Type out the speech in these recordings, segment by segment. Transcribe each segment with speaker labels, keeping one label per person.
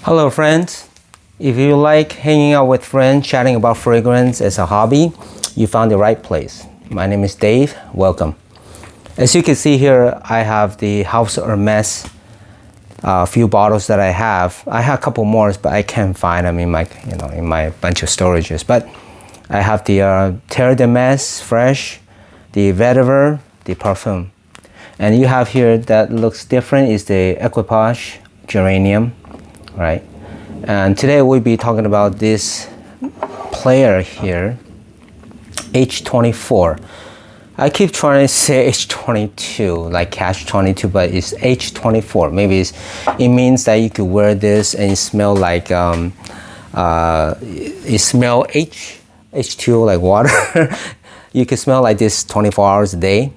Speaker 1: Hello friends, if you like hanging out with friends, chatting about fragrance as a hobby, you found the right place. My name is Dave, welcome. As you can see here, I have the House Hermes few bottles that I have. I have a couple more, but I can't find them in my bunch of storages. But I have the Terre de Mes Fresh, the Vetiver, the Parfum. And you have here that looks different is the Equipage Geranium, right? And today we'll be talking about this player here, h24. I keep trying to say h22, like catch 22, but it's h24. Maybe it means that you could wear this and smell like it smell H2O like water. You can smell like this 24 hours a day.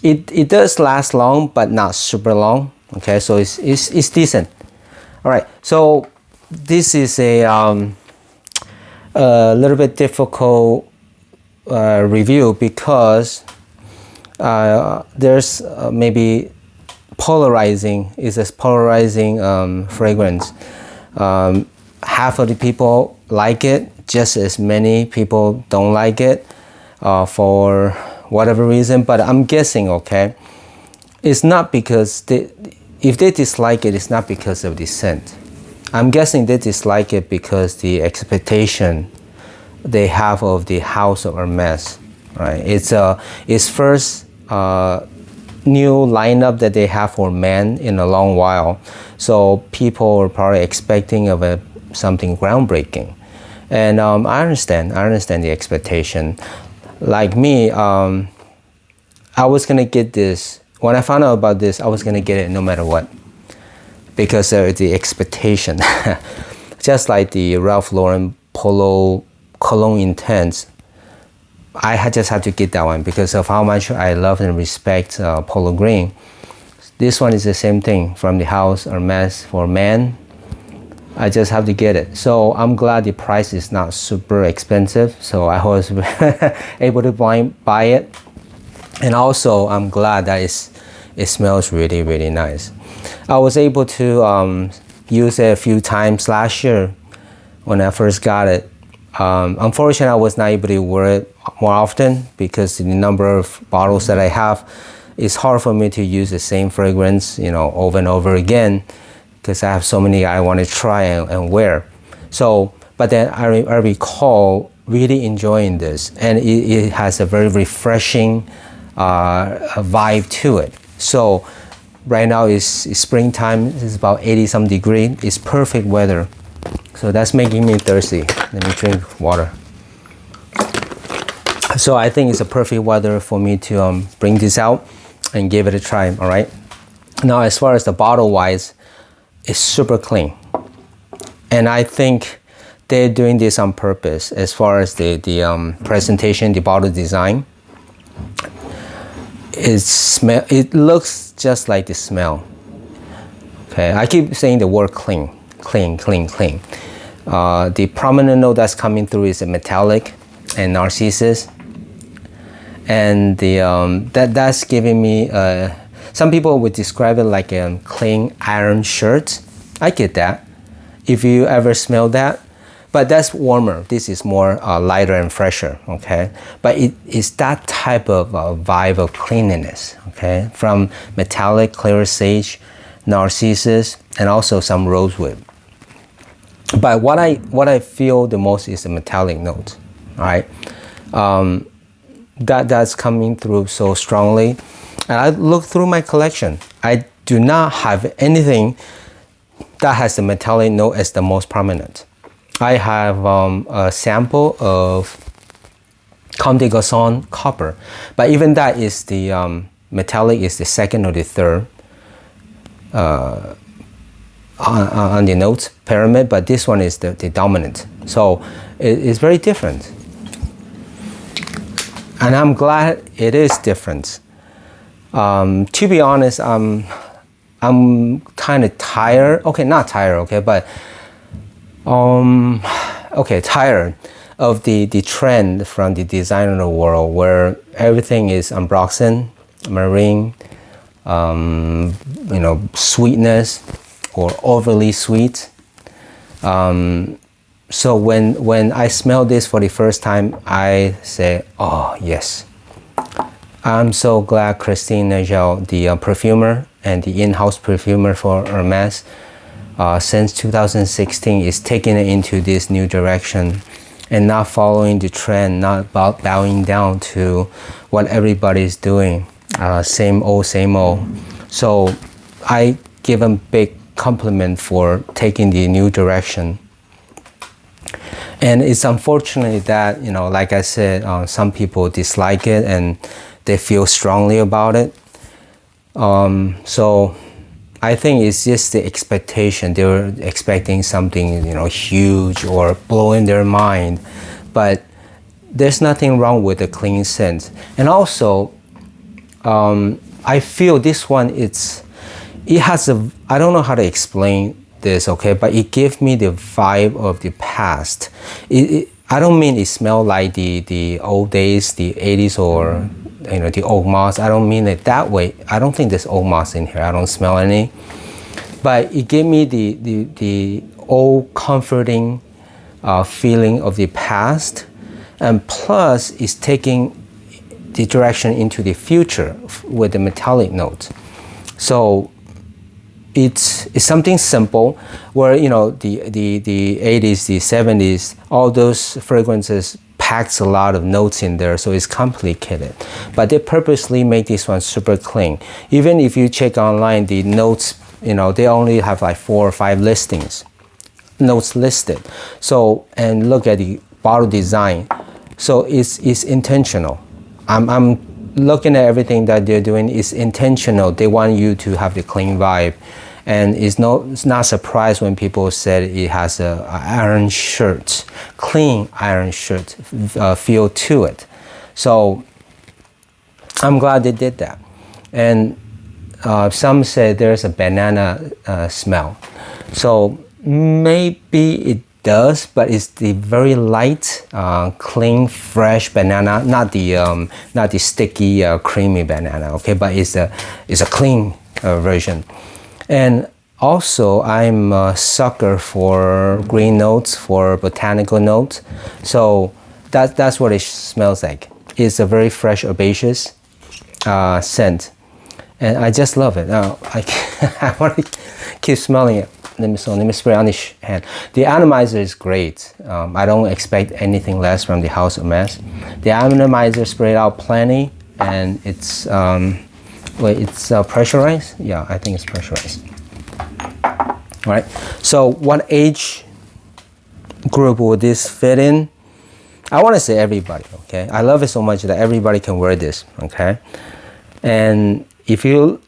Speaker 1: It does last long, but not super long. Okay, so it's decent. All right, so this is a little bit difficult review because there's maybe polarizing. It's a polarizing fragrance. Half of the people like it, just as many people don't like it for whatever reason. But I'm guessing, okay, it's not because if they dislike it, it's not because of the scent. I'm guessing they dislike it because the expectation they have of the House of Hermes, right? It's first new lineup that they have for men in a long while, so people are probably expecting of something groundbreaking, and I understand the expectation. Like me, I was gonna get this. When I found out about this, I was gonna get it no matter what, because of the expectation. Just like the Ralph Lauren Polo Cologne Intense, I just had to get that one because of how much I love and respect Polo Green. This one is the same thing from the House Hermes for men. I just have to get it. So I'm glad the price is not super expensive. So I was able to buy it. And also I'm glad that it smells really, really nice. I was able to use it a few times last year when I first got it. Unfortunately, I was not able to wear it more often because the number of bottles that I have, it's hard for me to use the same fragrance, over and over again, because I have so many I want to try and wear. So, but then I recall really enjoying this, and it has a very refreshing vibe to it. So right now it's springtime, it's about 80-some degrees, it's perfect weather. So that's making me thirsty. Let me drink water. So I think it's a perfect weather for me to bring this out and give it a try, all right? Now, as far as the bottle wise, it's super clean. And I think they're doing this on purpose as far as the presentation, the bottle design. It looks just like the smell. Okay, I keep saying the word clean. The prominent note that's coming through is a metallic and narcissus, and that's giving me some people would describe it like a clean iron shirt. I get that if you ever smell that, but that's warmer. This is more lighter and fresher, okay? But it's that type of vibe of cleanliness, okay? From metallic, clear sage, narcissus, and also some rosewood. But what I feel the most is the metallic note, all right? That's coming through so strongly. And I look through my collection. I do not have anything that has the metallic note as the most prominent. I have a sample of Comme des Garçons copper, but even that is the metallic is the second or the third on the note pyramid, but this one is the dominant. So it's very different. And I'm glad it is different. To be honest, I'm kind of tired. Okay, not tired, okay, but tired of the trend from the designer world where everything is unboxing, marine, sweetness or overly sweet. So when I smell this for the first time, I say, oh yes, I'm so glad Christine Nagel, the perfumer and the in-house perfumer for Hermes, since 2016 is taking it into this new direction and not following the trend, not bowing down to what everybody's doing, same old, same old. So I give them big compliment for taking the new direction. And it's unfortunate that, you know, like I said, some people dislike it and they feel strongly about it. So I think it's just the expectation. They were expecting something, you know, huge or blowing their mind. But there's nothing wrong with the clean scent. And also, I feel this one, it has a, I don't know how to explain this, okay, but it gives me the vibe of the past. I don't mean it smell like the old days, the 80s, or you know, the old moss. I don't mean it that way. I don't think there's old moss in here. I don't smell any. But it gave me the old comforting feeling of the past, and plus it's taking the direction into the future with the metallic notes. So it's something simple where, you know, the 80s, the 70s, all those fragrances packs a lot of notes in there, so it's complicated. But they purposely make this one super clean. Even if you check online, the notes, you know, they only have like 4 or 5 listings, notes listed. So, and look at the bottle design. So it's intentional. I'm looking at everything that they're doing is intentional. They want you to have the clean vibe. And it's not surprised when people said it has a iron shirt, clean iron shirt feel to it. So I'm glad they did that. And some say there's a banana smell. So maybe it does, but it's the very light, clean, fresh banana, not the sticky, creamy banana. Okay, but it's a clean version. And also, I'm a sucker for green notes, for botanical notes. So that's what it smells like. It's a very fresh, herbaceous scent, and I just love it. Now I want to keep smelling it. Let me spray on this hand. The atomizer is great. I don't expect anything less from the House of Hermes. The atomizer sprayed out plenty, and it's it's pressurized. Yeah, I think it's pressurized. All right. So what age group will this fit in? I want to say everybody. Okay. I love it so much that everybody can wear this. Okay. And if you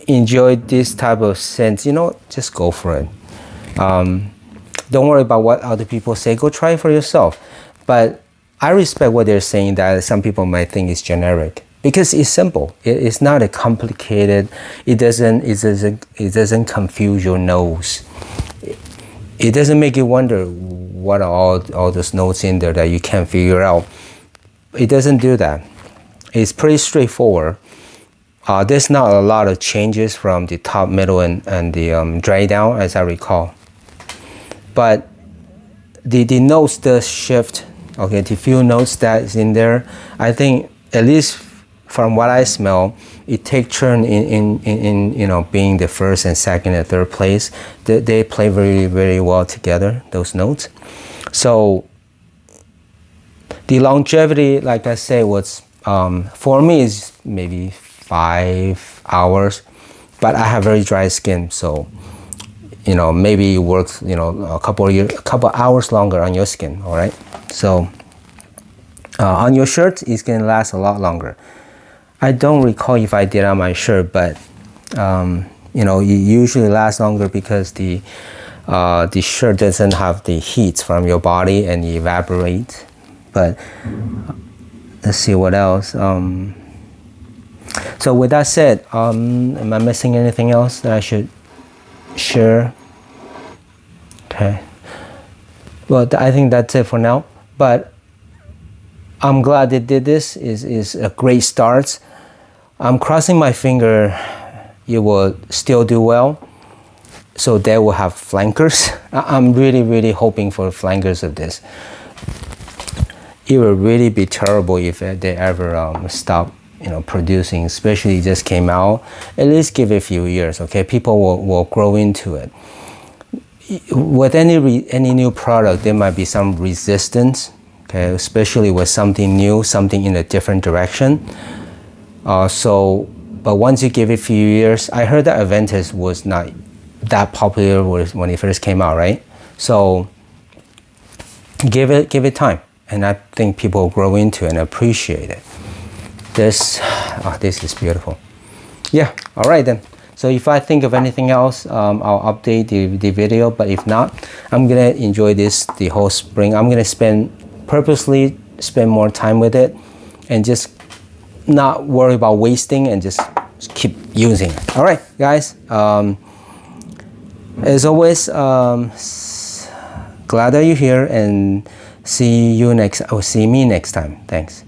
Speaker 1: enjoy this type of scent, you know, just go for it. Don't worry about what other people say. Go try it for yourself. But I respect what they're saying, that some people might think it's generic, because it's simple. It's not a complicated. It doesn't confuse your nose. It doesn't make you wonder what are all those notes in there that you can't figure out. It doesn't do that. It's pretty straightforward. There's not a lot of changes from the top, middle, and the dry down, as I recall. But the notes does shift. Okay, the few notes that is in there, I think at least from what I smell, it take turn in you know, being the first and second and third place. They play very, very well together, those notes. So the longevity, like I say, was for me is maybe 5 hours, but I have very dry skin, so you know, maybe it works, you know, a couple hours longer on your skin. All right, so on your shirt, it's gonna last a lot longer. I don't recall if I did on my shirt, but you know, it usually lasts longer because the shirt doesn't have the heat from your body and evaporate. But let's see what else. So with that said, am I missing anything else that I should share? Okay. Well, I think that's it for now. But I'm glad they did this. Is a great start. I'm crossing my finger it will still do well. so they will have flankers. I'm really hoping for flankers of this. It will really be terrible if they ever stop, producing, especially it just came out. At least give it a few years, okay? People will grow into it. With any new product, there might be some resistance, okay? Especially with something new, something in a different direction. But once you give it a few years, I heard that Aventus was not that popular when it first came out, right? So give it time, and I think people will grow into it and appreciate it. This is beautiful. Yeah, all right then. So if I think of anything else, I'll update the video, but if not, I'm gonna enjoy this the whole spring. I'm gonna purposely spend more time with it and just not worry about wasting and just keep using it. All right, guys. As always, glad that you're here, and see me next time. Thanks.